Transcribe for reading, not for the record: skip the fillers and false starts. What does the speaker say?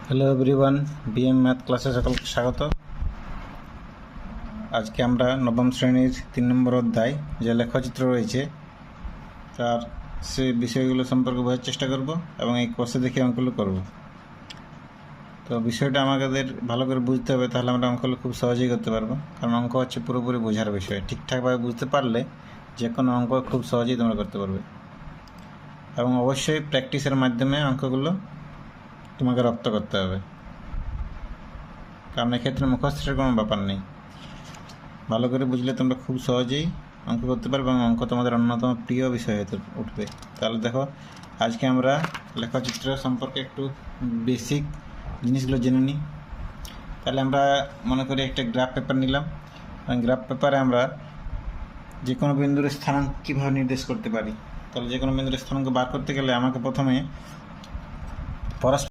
Hello everyone, BM math ক্লাসে সকলকে স্বাগত। আজকে আমরা নবম শ্রেণীর 3 নম্বর অধ্যায় যে লেখচিত্র রয়েছে তার সে বিষয়গুলো সম্পর্কে বোঝার চেষ্টা করব এবং এই কোর্সে দেখে অঙ্কগুলো করব। তো বিষয়টা আমাদের ভালো করে বুঝতে হবে, তাহলে আমরা অঙ্কগুলো খুব সহজেই করতে পারবো। কারণ অঙ্ক হচ্ছে পুরোপুরি বোঝার বিষয়। ঠিকঠাকভাবে বুঝতে পারলে যে কোনো অঙ্ক খুব সহজেই তোমরা করতে পারবে, এবং অবশ্যই প্র্যাকটিসের মাধ্যমে অঙ্কগুলো তোমাকে রপ্ত করতে হবে, কারণ এক্ষেত্রে মুখস্থের কোনো ব্যাপার নেই। ভালো করে বুঝলে তোমরা খুব সহজেই অঙ্ক করতে পারবে এবং অঙ্ক তোমাদের অন্যতম প্রিয় বিষয় হতে উঠবে। তাহলে দেখো, আজকে আমরা লেখচিত্র সম্পর্কে একটু বেসিক জিনিসগুলো জেনে নিই। তাহলে আমরা মনে করি একটা গ্রাফ পেপার নিলাম, এবং গ্রাফ পেপারে আমরা যে কোনো বিন্দুর স্থানাঙ্ক কীভাবে নির্দেশ করতে পারি। তাহলে যে কোনো বিন্দুর স্থানাঙ্ক বার করতে গেলে আমাকে প্রথমে পরস্পর